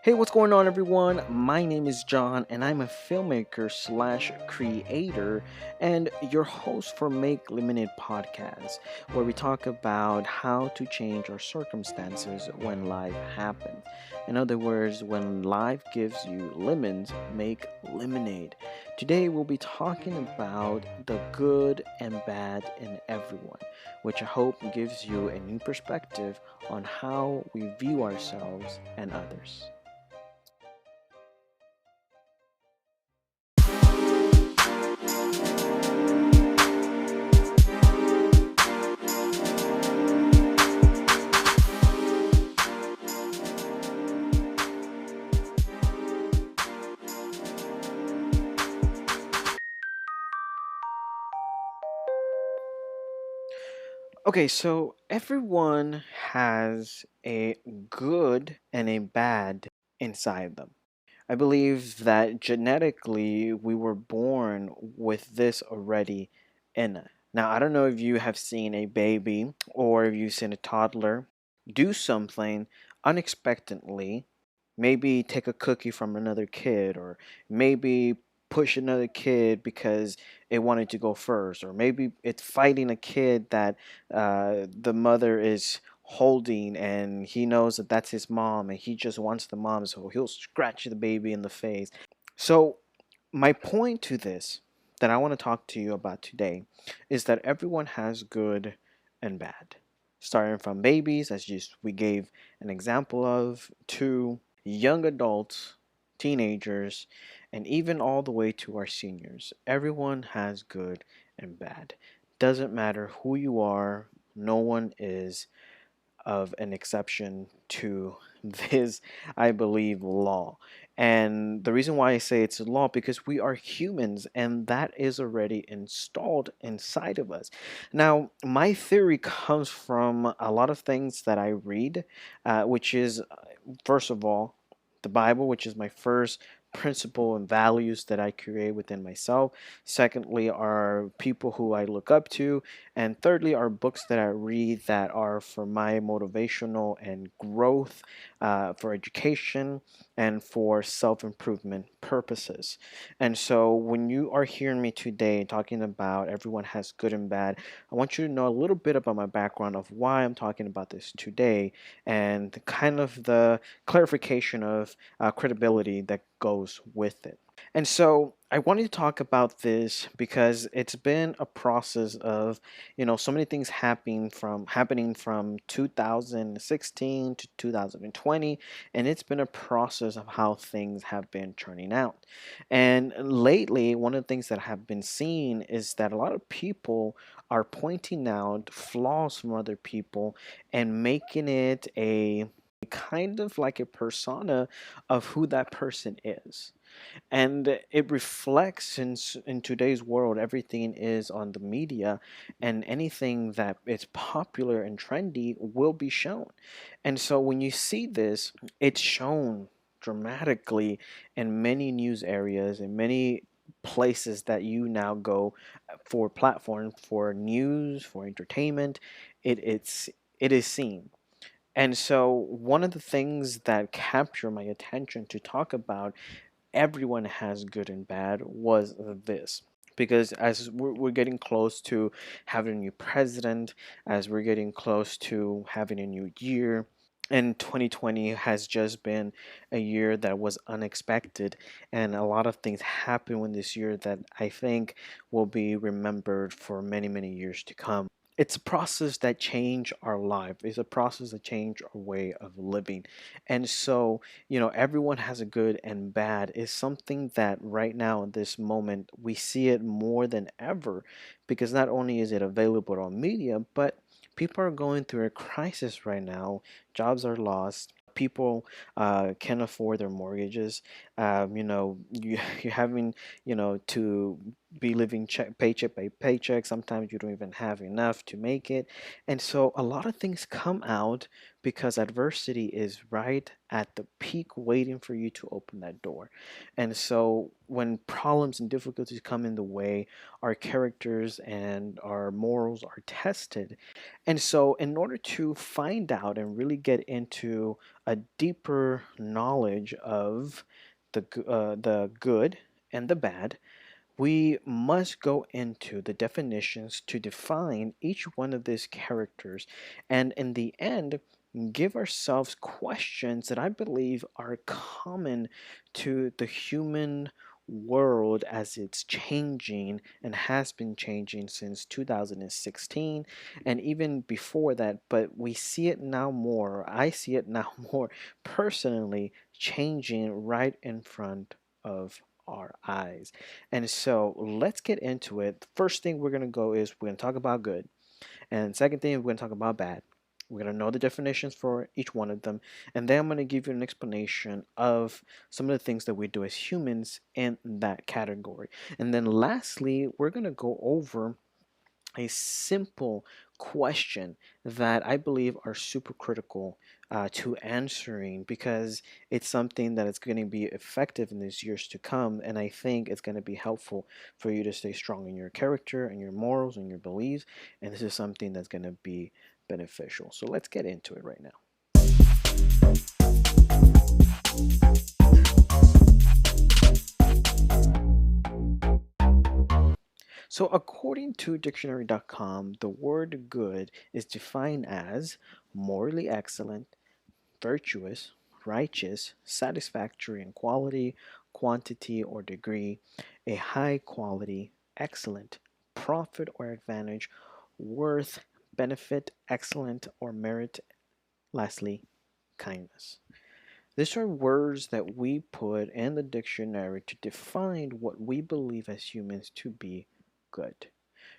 Hey, what's going on, everyone? My name is John, and I'm a filmmaker slash creator and your host for Make Lemonade Podcast, where we talk about how to change our circumstances when life happens. In other words, when life gives you lemons, make lemonade. Today, we'll be talking about the good and bad in everyone, which I hope gives you a new perspective on how we view ourselves and others. Okay, so everyone has a good and a bad inside them. I believe that genetically we were born with this already in us. Now, I don't know if you have seen a baby or if you've seen a toddler do something unexpectedly, maybe take a cookie from another kid, or maybe push another kid because it wanted to go first, or maybe it's fighting a kid that the mother is holding and he knows that that's his mom and he just wants the mom, so he'll scratch the baby in the face. So my point to this that I want to talk to you about today is that everyone has good and bad, starting from babies, as just we gave an example of, to young adults, teenagers, and even all the way to our seniors. Everyone has good and bad. Doesn't matter who you are, no one is of an exception to this, I believe, law. And the reason why I say it's a law because we are humans and that is already installed inside of us. Now, my theory comes from a lot of things that I read, which is, first of all, the Bible, which is my first principle and values that I create within myself. Secondly, are people who I look up to, and thirdly, are books that I read that are for my motivational and growth, for education, and for self improvement purposes. And so, when you are hearing me today talking about everyone has good and bad, I want you to know a little bit about my background of why I'm talking about this today and kind of the clarification of credibility that goes with it. And so I wanted to talk about this because it's been a process of, so many things happening from 2016 to 2020, and it's been a process of how things have been turning out. And lately, one of the things that have been seen is that a lot of people are pointing out flaws from other people and making it a kind of like a persona of who that person is, and it reflects in today's world. Everything is on the media, and anything that is popular and trendy will be shown. And so when you see this, it's shown dramatically in many news areas and many places that you now go for platform, for news, for entertainment. It is seen. And so, one of the things that captured my attention to talk about everyone has good and bad was this. Because as we're getting close to having a new president, as we're getting close to having a new year, and 2020 has just been a year that was unexpected, and a lot of things happened in this year that I think will be remembered for many, many years to come. It's a process that change our life. It's a process that change our way of living. And so, everyone has a good and bad is something that right now in this moment we see it more than ever, because not only is it available on media, but people are going through a crisis right now. Jobs are lost. People can't afford their mortgages. You're having, to be living paycheck by paycheck. Sometimes you don't even have enough to make it. And so a lot of things come out because adversity is right at the peak waiting for you to open that door. And so when problems and difficulties come in the way, our characters and our morals are tested. And so in order to find out and really get into a deeper knowledge of the good and the bad, we must go into the definitions to define each one of these characters, and in the end, give ourselves questions that I believe are common to the human world as it's changing and has been changing since 2016 and even before that. But we see it now more, I see it now more personally, changing right in front of our eyes. And so let's get into it. First thing we're going to go is we're going to talk about good. And second thing, we're going to talk about bad. We're going to know the definitions for each one of them. And then I'm going to give you an explanation of some of the things that we do as humans in that category. And then lastly, we're going to go over a simple question that I believe are super critical to answering because it's something that is going to be effective in these years to come. And I think it's going to be helpful for you to stay strong in your character and your morals and your beliefs. And this is something that's going to be beneficial. So let's get into it right now. So, according to dictionary.com, the word good is defined as morally excellent, virtuous, righteous, satisfactory in quality, quantity, or degree, a high quality, excellent, profit or advantage, worth, benefit, excellent, or merit, lastly, kindness. These are words that we put in the dictionary to define what we believe as humans to be good.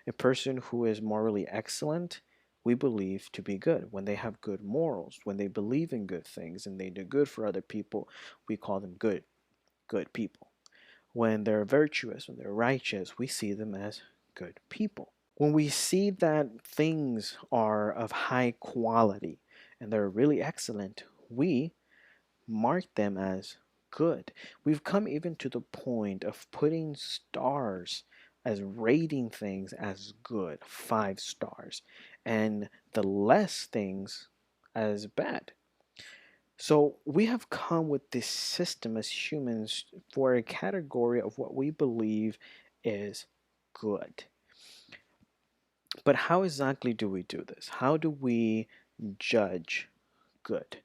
A person who is morally excellent, we believe to be good. When they have good morals, when they believe in good things and they do good for other people, we call them good people. When they're virtuous, when they're righteous, we see them as good people. When we see that things are of high quality and they're really excellent, we mark them as good. We've come even to the point of putting stars as rating things as good, 5 stars, and the less things as bad. So we have come with this system as humans for a category of what we believe is good. But how exactly do we do this? How do we judge good?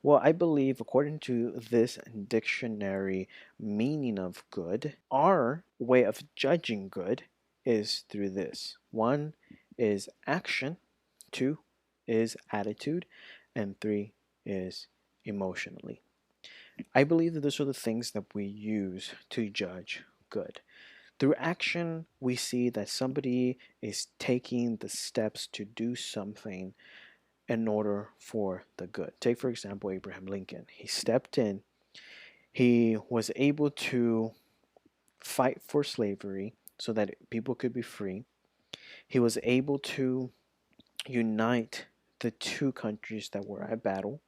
Well, I believe, according to this dictionary meaning of good, our way of judging good is through this. One is action, two is attitude, and three is emotionally. I believe that those are the things that we use to judge good. Through action, we see that somebody is taking the steps to do something in order for the good. Take, for example, Abraham Lincoln. He stepped in, he was able to fight for slavery so that people could be free. He was able to unite the two countries that were at battle.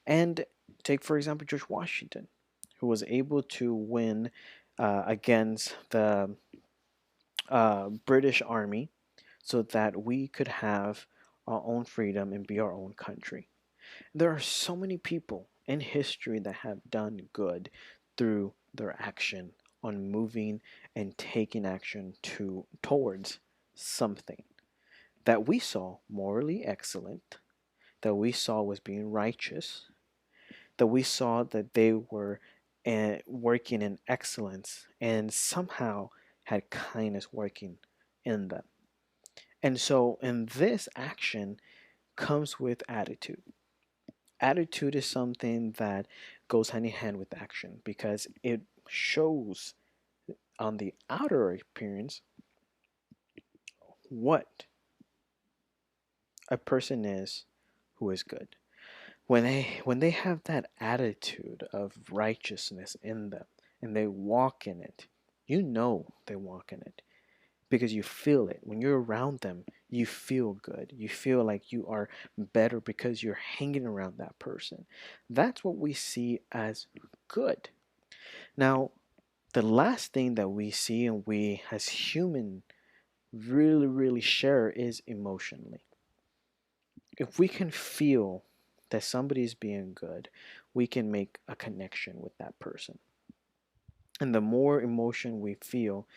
And take, for example, George Washington, who was able to win against the British Army so that we could have our own freedom and be our own country. There are so many people in history that have done good through their action on moving and taking action towards something that we saw morally excellent, that we saw was being righteous, that we saw that they were working in excellence and somehow had kindness working in them. And so, in this action comes with attitude. Attitude is something that goes hand in hand with action because it shows on the outer appearance what a person is who is good. When they have that attitude of righteousness in them and they walk in it, You know they walk in it because you feel it. When you're around them, you feel good. You feel like you are better because you're hanging around that person. That's what we see as good. Now, the last thing that we see and we as human really share is emotionally. If we can feel that somebody is being good, we can make a connection with that person. And the more emotion we feel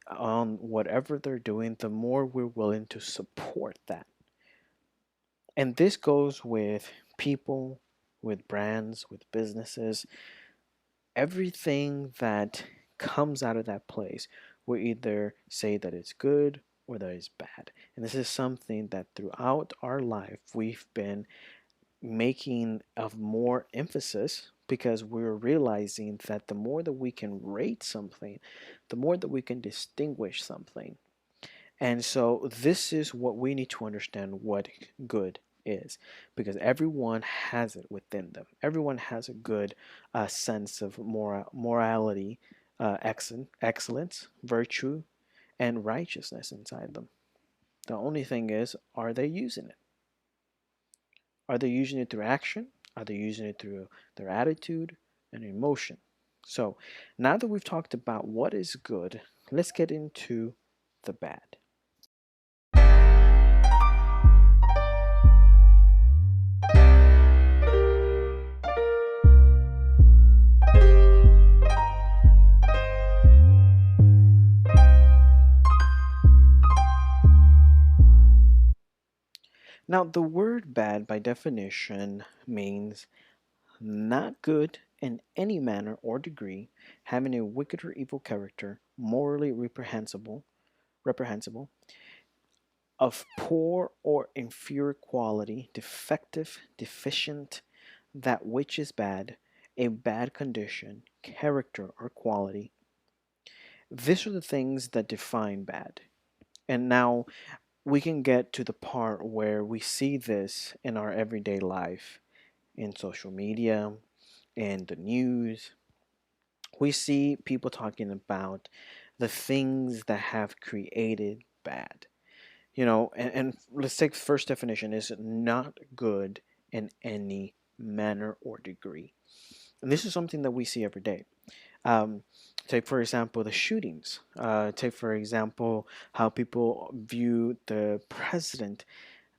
on whatever they're doing, the more we're willing to support that. And this goes with people, with brands, with businesses, everything that comes out of that place. We either say that it's good or that it's bad. And this is something that throughout our life we've been making of more emphasis because we're realizing that the more that we can rate something, the more that we can distinguish something. And so this is what we need to understand what good is because everyone has it within them. Everyone has a good sense of morality, excellence, virtue, and righteousness inside them. The only thing is, are they using it? Are they using it through action? Are they using it through their attitude and emotion? So now that we've talked about what is good, let's get into the bad. Now, the word bad by definition means not good in any manner or degree, having a wicked or evil character, morally reprehensible, of poor or inferior quality, defective, deficient, that which is bad, a bad condition, character, or quality. These are the things that define bad. And now we can get to the part where we see this in our everyday life, in social media, in the news. We see people talking about the things that have created bad. And let's take first definition is not good in any manner or degree. And this is something that we see every day. Um, take, for example, the shootings. Take, for example, how people view the president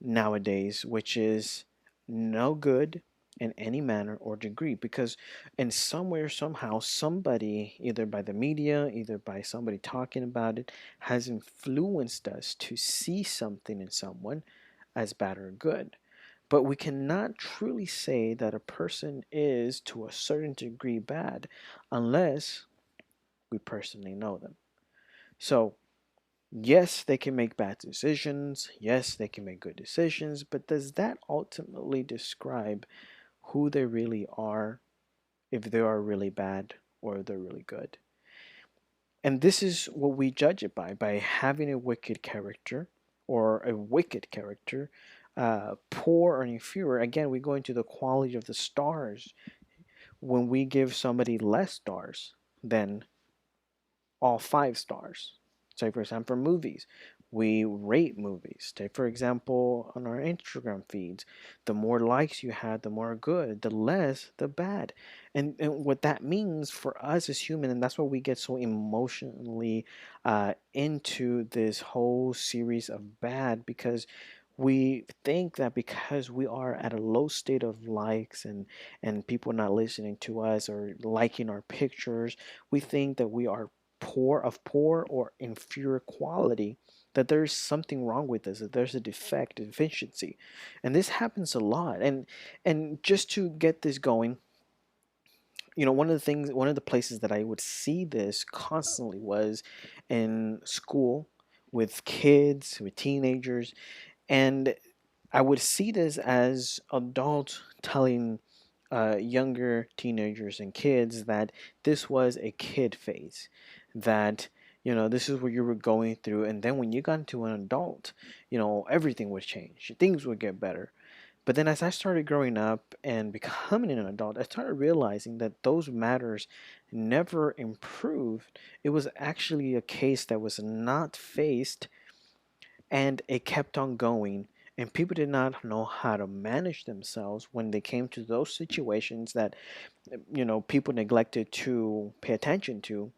nowadays, which is no good in any manner or degree. Because in somewhere, somehow, somebody, either by the media, either by somebody talking about it, has influenced us to see something in someone as bad or good. But we cannot truly say that a person is to a certain degree bad unless we personally know them. So, yes, they can make bad decisions. Yes, they can make good decisions. But does that ultimately describe who they really are, if they are really bad or they're really good? And this is what we judge it by having a wicked character or a wicked character, poor or inferior. Again, we go into the quality of the stars. When we give somebody less stars than all 5 stars. Say, for example, movies. We rate movies. Take, for example, on our Instagram feeds, the more likes you had, the more good, the less, the bad. And what that means for us as human, and that's why we get so emotionally into this whole series of bad, because we think that because we are at a low state of likes and people not listening to us or liking our pictures, we think that we are poor or inferior quality, that there's something wrong with us, that there's a defect, a deficiency. And this happens a lot. And just to get this going, one of the places that I would see this constantly was in school with kids, with teenagers, and I would see this as adults telling younger teenagers and kids that this was a kid phase, that this is what you were going through, and then when you got into an adult, everything would change, things would get better. But then as I started growing up and becoming an adult, I started realizing that those matters never improved. It was actually a case that was not faced, and it kept on going. And people did not know how to manage themselves when they came to those situations that, people neglected to pay attention to,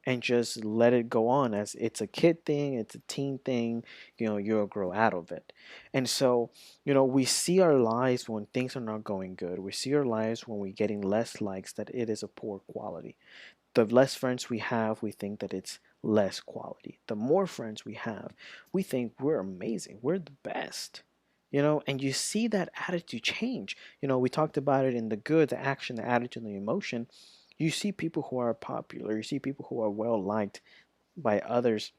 and just let it go on as it's a kid thing, it's a teen thing, you'll grow out of it. And so, we see our lives when things are not going good. We see our lives when we're getting less likes, that it is a poor quality. The less friends we have, we think that it's less quality. The more friends we have, we think we're amazing, we're the best. And you see that attitude change. We talked about it in the good, the action, the attitude, the emotion. You see people who are popular, you see people who are well liked by others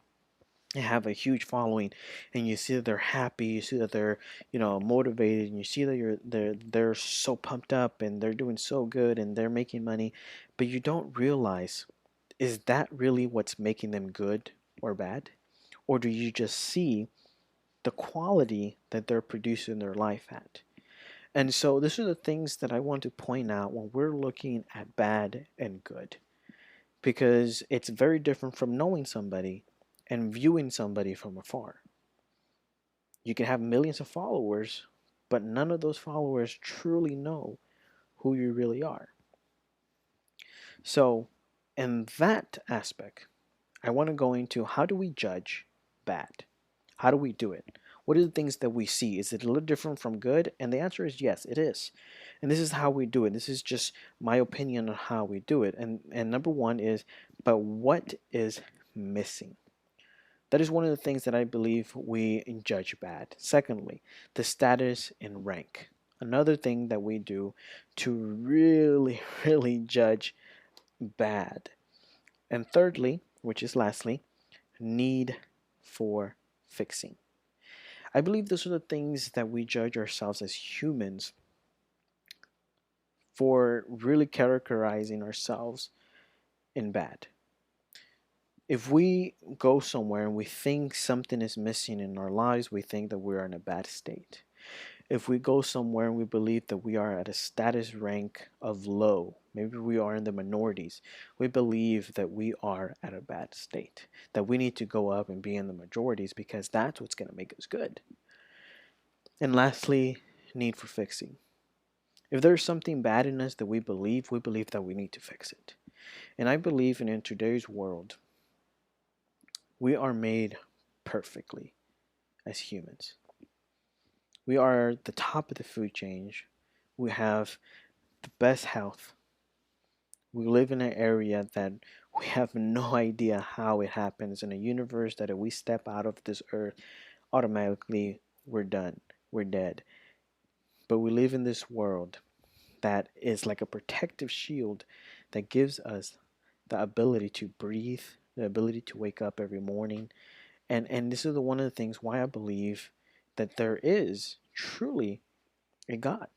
and have a huge following, and you see that they're happy, you see that they're, motivated, and you see that they're so pumped up and they're doing so good and they're making money, but you don't realize, is that really what's making them good or bad? Or do you just see the quality that they're producing their life at? And so, this are the things that I want to point out when we're looking at bad and good, because it's very different from knowing somebody and viewing somebody from afar. You can have millions of followers, but none of those followers truly know who you really are. So, in that aspect, I want to go into, how do we judge bad? How do we do it? What are the things that we see? Is it a little different from good? And the answer is yes, it is. And this is how we do it. This is just my opinion on how we do it. And number one is, but what is missing? That is one of the things that I believe we judge bad. Secondly, the status and rank. Another thing that we do to really, really judge bad. And thirdly, which is lastly, need for fixing. I believe those are the things that we judge ourselves as humans for really characterizing ourselves in bad. If we go somewhere and we think something is missing in our lives, we think that we're in a bad state. If we go somewhere and we believe that we are at a status rank of low, maybe we are in the minorities, we believe that we are at a bad state, that we need to go up and be in the majorities because that's what's going to make us good. And lastly, need for fixing. If there's something bad in us that we believe that we need to fix it. And I believe in today's world, we are made perfectly as humans. We are the top of the food chain. We have the best health. We live in an area that we have no idea how it happens, in a universe that if we step out of this earth, automatically we're done. We're dead. But we live in this world that is like a protective shield that gives us the ability to breathe, the ability to wake up every morning. And this is one of the things why I believe that there is truly a God.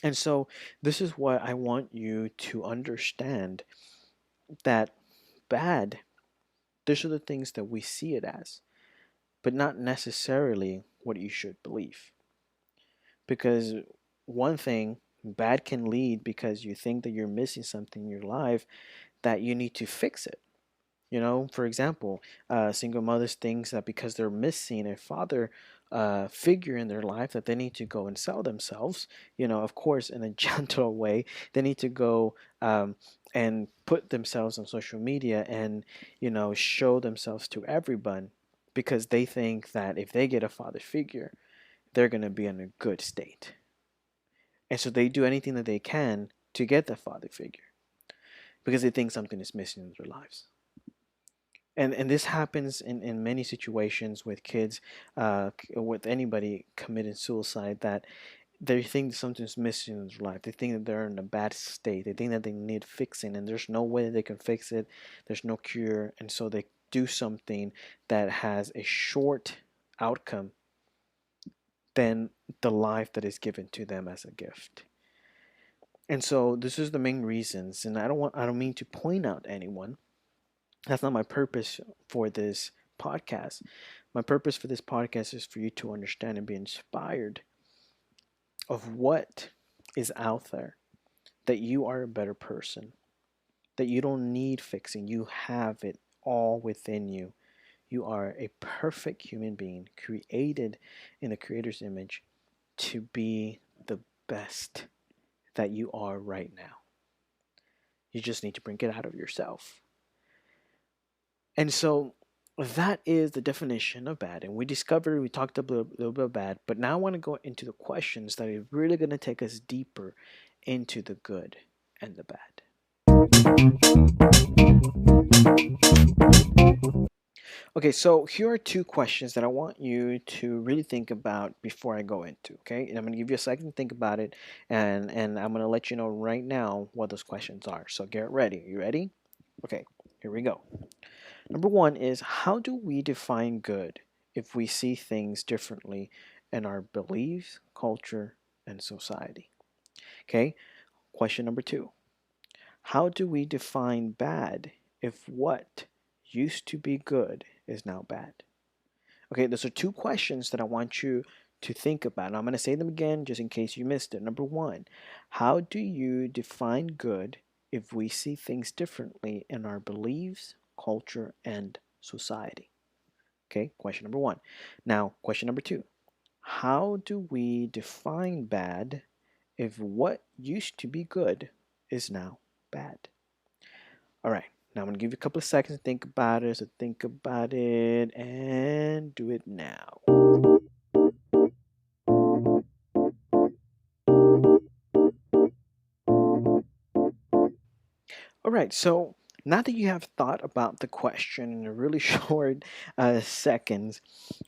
And so this is what I want you to understand, that bad, these are the things that we see it as, but not necessarily what you should believe. Because one thing, bad can lead because you think that you're missing something in your life, that you need to fix it. For example, single mothers think that because they're missing a father figure in their life, that they need to go and sell themselves. Of course, in a gentle way, they need to go and put themselves on social media and show themselves to everyone, because they think that if they get a father figure, they're going to be in a good state. And so they do anything that they can to get the father figure because they think something is missing in their lives. And this happens in many situations with kids, with anybody committing suicide, that they think something's missing in their life. They think that they're in a bad state. They think that they need fixing, and there's no way they can fix it. There's no cure, and so they do something that has a short outcome than the life that is given to them as a gift. And so this is the main reasons, and I don't mean to point out anyone. That's not my purpose for this podcast. My purpose for this podcast is for you to understand and be inspired of what is out there, that you are a better person, that you don't need fixing. You have it all within you. You are a perfect human being created in the Creator's image to be the best that you are right now. You just need to bring it out of yourself. And so that is the definition of bad. And we talked a little bit about bad, but now I want to go into the questions that are really going to take us deeper into the good and the bad. Okay, so here are two questions that I want you to really think about before I go into, okay? And I'm going to give you a second to think about it, and I'm going to let you know right now what those questions are. So get ready. You ready? Okay, here we go. Number one is, how do we define good if we see things differently in our beliefs, culture, and society? Okay, question number two, how do we define bad if what used to be good is now bad? Okay, those are two questions that I want you to think about. And I'm going to say them again just in case you missed it. Number one, how do you define good if we see things differently in our beliefs, culture, and society? Okay, question number one. Now, question number two, how do we define bad if what used to be good is now bad? All right, now I'm going to give you a couple of seconds to think about it. So think about it and do it now. All right, so now that you have thought about the question in a really short seconds,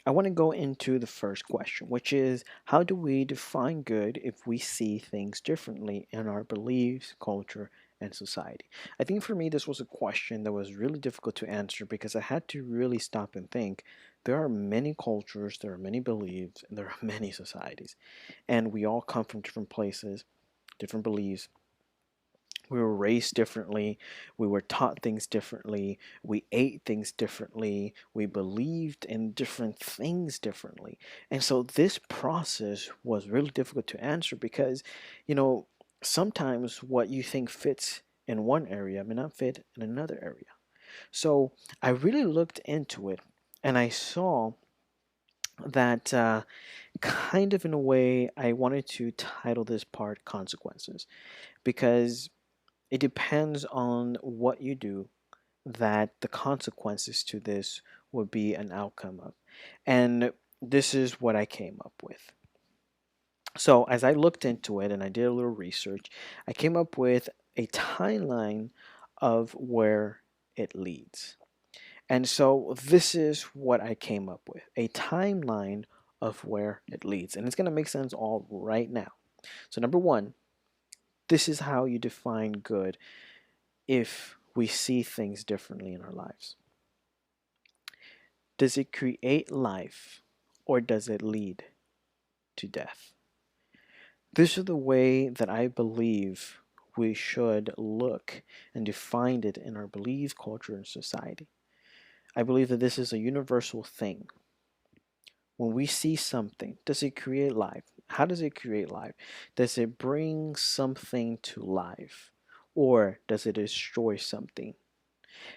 I want to go into the first question, which is, how do we define good if we see things differently in our beliefs, culture, and society? I think for me, this was a question that was really difficult to answer because I had to really stop and think. There are many cultures, there are many beliefs, and there are many societies, and we all come from different places, different beliefs. We were raised differently, we were taught things differently, we ate things differently, we believed in different things differently. And so this process was really difficult to answer because, you know, sometimes what you think fits in one area may not fit in another area. So I really looked into it and I saw that kind of in a way I wanted to title this part Consequences, because it depends on what you do that the consequences to this would be an outcome of. And this is what I came up with. So, as I looked into it and I did a little research, I came up with a timeline of where it leads. And so, this is what I came up with, a timeline of where it leads. And it's going to make sense all right now. So, number one, this is how you define good if we see things differently in our lives. Does it create life or does it lead to death? This is the way that I believe we should look and define it in our beliefs, culture, and society. I believe that this is a universal thing. When we see something, does it create life? How does it create life? Does it bring something to life or does it destroy something?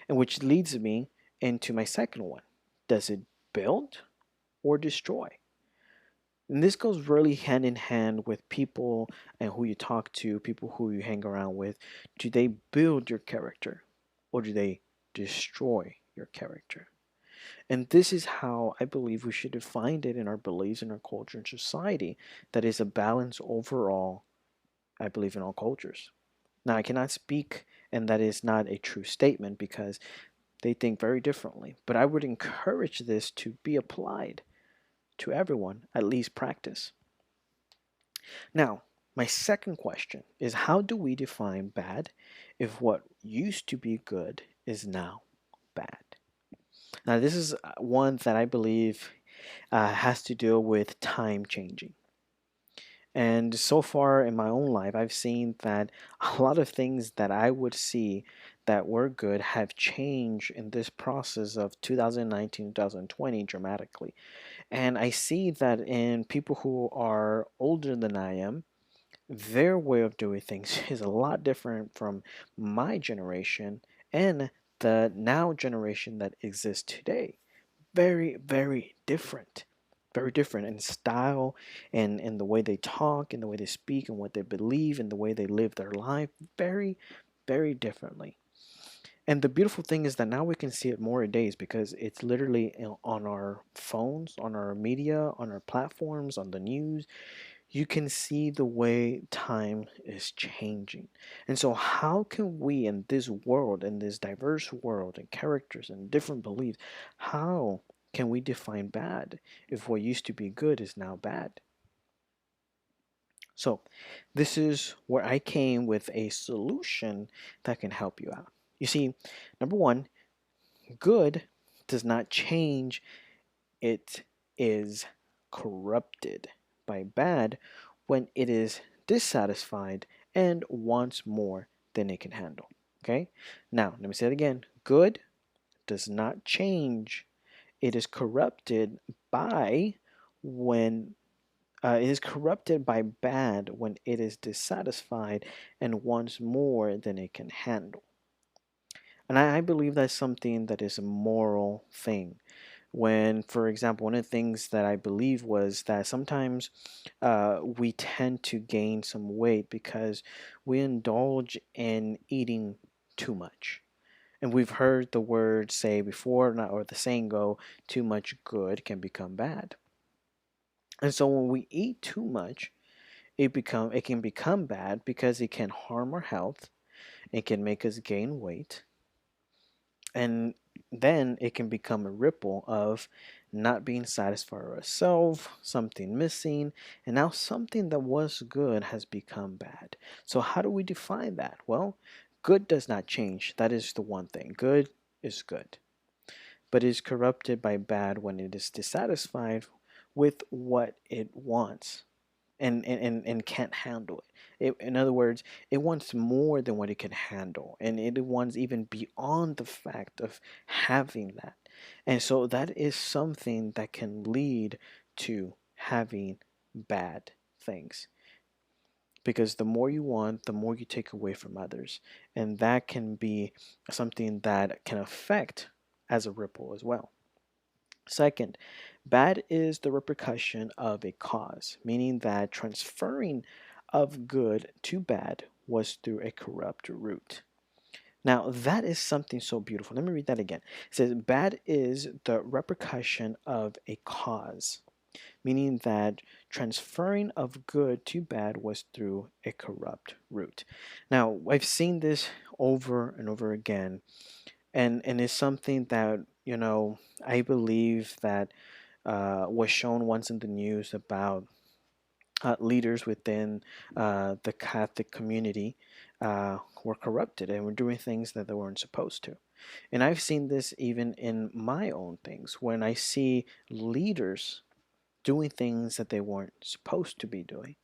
And which leads me into my second one. Does it build or destroy? And this goes really hand in hand with people and who you talk to, people who you hang around with. Do they build your character or do they destroy your character? And this is how I believe we should define it in our beliefs, in our culture and society. That is a balance overall, I believe, in all cultures. Now, I cannot speak, and that is not a true statement because they think very differently. But I would encourage this to be applied to everyone, at least practice. Now, my second question is, how do we define bad if what used to be good is now bad? Now, this is one that I believe has to deal with time changing. And so far in my own life, I've seen that a lot of things that I would see that were good have changed in this process of 2019, 2020 dramatically. And I see that in people who are older than I am, their way of doing things is a lot different from my generation and the now generation that exists today. Very, very different. Very different in style and in the way they talk and the way they speak and what they believe and the way they live their life. Very, very differently. And the beautiful thing is that now we can see it more days because it's literally on our phones, on our media, on our platforms, on the news. You can see the way time is changing. And so, how can we, in this world, in this diverse world, and characters and different beliefs, how can we define bad if what used to be good is now bad? So, this is where I came with a solution that can help you out. You see, number one, good does not change, it is corrupted by bad when it is dissatisfied and wants more than it can handle. Okay? Now, let me say it again. Good does not change, it is corrupted by when it is corrupted by bad when it is dissatisfied and wants more than it can handle. And I believe that's something that is a moral thing. When, for example, one of the things that I believe was that sometimes we tend to gain some weight because we indulge in eating too much. And we've heard the word say before, or the saying go, too much good can become bad. And so when we eat too much, it can become bad because it can harm our health, it can make us gain weight, and then it can become a ripple of not being satisfied with ourselves, something missing, and now something that was good has become bad. So, how do we define that? Well, good does not change. That is the one thing. Good is good, but is corrupted by bad when it is dissatisfied with what it wants and can't handle In other words, it wants more than what it can handle, and it wants even beyond the fact of having that. And so that is something that can lead to having bad things. Because the more you want, the more you take away from others. And that can be something that can affect as a ripple as well. Second, bad is the repercussion of a cause, meaning that transferring of good to bad was through a corrupt root. Now, that is something so beautiful. Let me read that again. It says, bad is the repercussion of a cause, meaning that transferring of good to bad was through a corrupt root. Now, I've seen this over and over again, and it's something that, I believe that was shown once in the news about leaders within the Catholic community were corrupted and were doing things that they weren't supposed to. And I've seen this even in my own things when I see leaders doing things that they weren't supposed to be doing,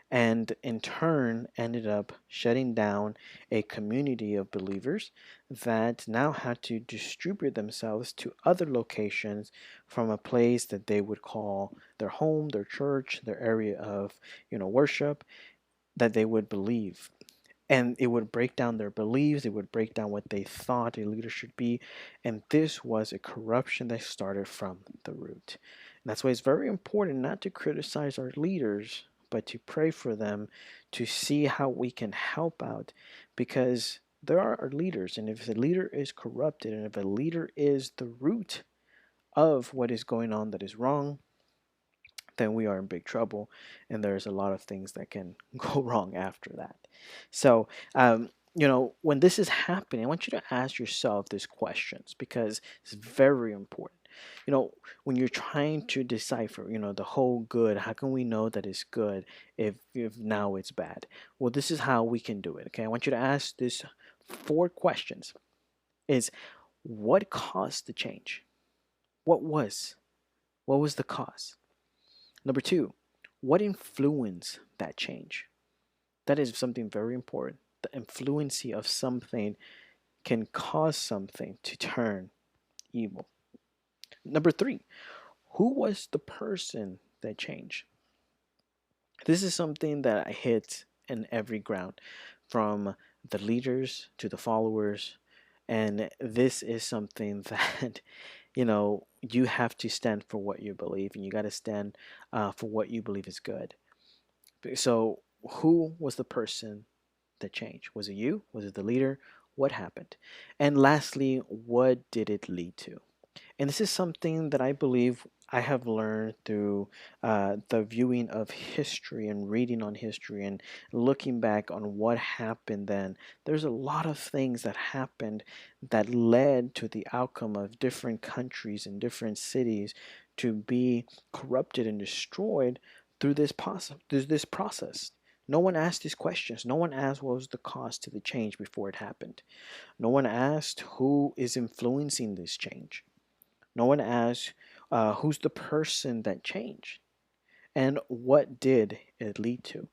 and in turn ended up shutting down a community of believers that now had to distribute themselves to other locations from a place that they would call their home, their church, their area of worship that they would believe. And it would break down their beliefs, it would break down what they thought a leader should be. And this was a corruption that started from the root. And that's why it's very important not to criticize our leaders, but to pray for them, to see how we can help out, because there are our leaders. And if a leader is corrupted, and if a leader is the root of what is going on that is wrong, then we are in big trouble, and there's a lot of things that can go wrong after that. So, when this is happening, I want you to ask yourself these questions because it's very important. When you're trying to decipher, the whole good, how can we know that it's good if now it's bad? Well, this is how we can do it. Okay, I want you to ask this four questions: Is what caused the change? What was? What was the cause? Number two, what influenced that change? That is something very important. The influence of something can cause something to turn evil. Number three, who was the person that changed? This is something that I hit in every ground, from the leaders to the followers. And this is something that, you have to stand for what you believe, and you got to stand for what you believe is good. So, who was the person that changed? Was it you? Was it the leader? What happened? And lastly, what did it lead to? And this is something that I believe I have learned through the viewing of history and reading on history and looking back on what happened then. There's a lot of things that happened that led to the outcome of different countries and different cities to be corrupted and destroyed through this process. No one asked these questions. No one asked what was the cause to the change before it happened. No one asked who is influencing this change. No one asks who's the person that changed and what did it lead to.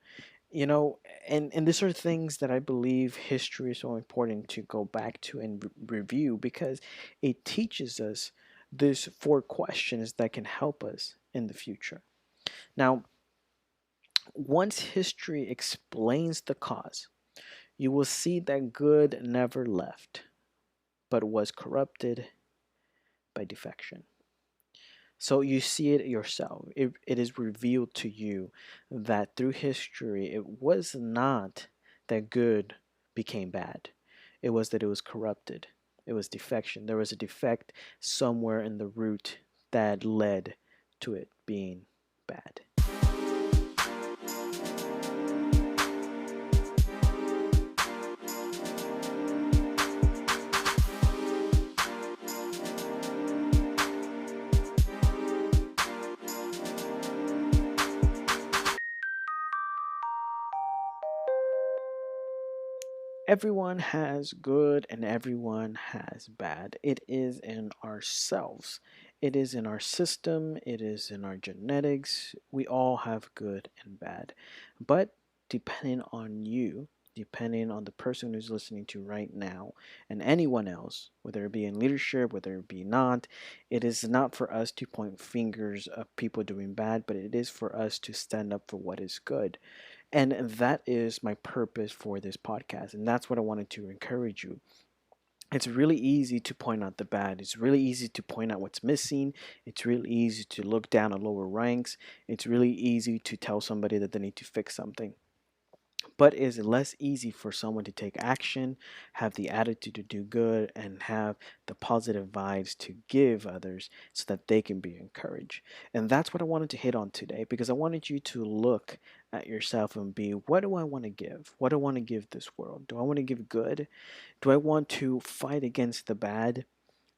You know, and these are things that I believe history is so important to go back to and review, because it teaches us these four questions that can help us in the future. Now, once history explains the cause, you will see that good never left, but was corrupted by defection. So you see it yourself. It is revealed to you that through history, it was not that good became bad. It was that it was corrupted. It was defection. There was a defect somewhere in the root that led to it being bad. Everyone has good and everyone has bad. It is in ourselves. It is in our system. It is in our genetics. We all have good and bad. But depending on you, depending on the person who's listening to right now, and anyone else, whether it be in leadership, whether it be not, it is not for us to point fingers of people doing bad, but it is for us to stand up for what is good. And that is my purpose for this podcast. And that's what I wanted to encourage you. It's really easy to point out the bad. It's really easy to point out what's missing. It's really easy to look down at lower ranks. It's really easy to tell somebody that they need to fix something. But is it less easy for someone to take action, have the attitude to do good, and have the positive vibes to give others so that they can be encouraged? And that's what I wanted to hit on today, because I wanted you to look at yourself and be, what do I want to give? What do I want to give this world? Do I want to give good? Do I want to fight against the bad?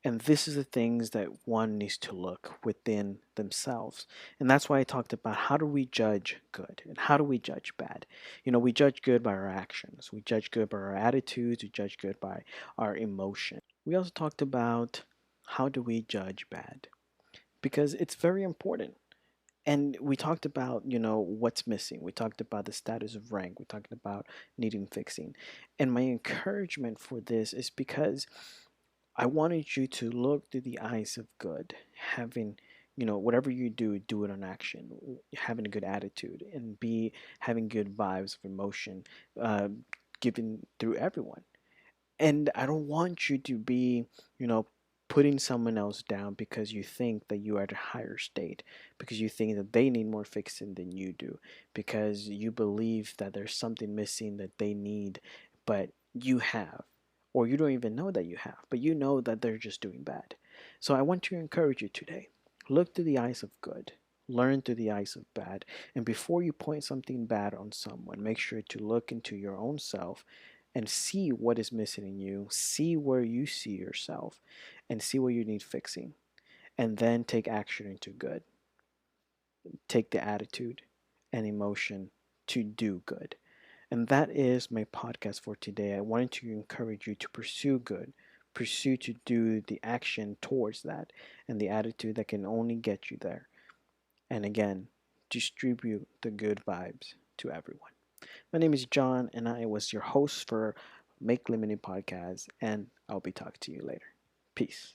And this is the things that one needs to look within themselves. And that's why I talked about how do we judge good and how do we judge bad. We judge good by our actions, we judge good by our attitudes, we judge good by our emotion. We also talked about how do we judge bad, because it's very important. And we talked about, what's missing. We talked about the status of rank. We talked about needing fixing. And my encouragement for this is because I wanted you to look through the eyes of good, having, whatever you do, do it on action, having a good attitude, and be having good vibes of emotion, uh, given through everyone. And I don't want you to be, you know, putting someone else down because you think that you are at a higher state, because you think that they need more fixing than you do, because you believe that there's something missing that they need, but you have, or you don't even know that you have, but you know that they're just doing bad. So I want to encourage you today. Look through the eyes of good. Learn through the eyes of bad. And before you point something bad on someone, make sure to look into your own self and see what is missing in you, see where you see yourself, and see what you need fixing. And then take action into good. Take the attitude and emotion to do good. And that is my podcast for today. I wanted to encourage you to pursue good, pursue to do the action towards that, and the attitude that can only get you there. And again, distribute the good vibes to everyone. My name is John, and I was your host for Make Limited Podcast, and I'll be talking to you later. Peace.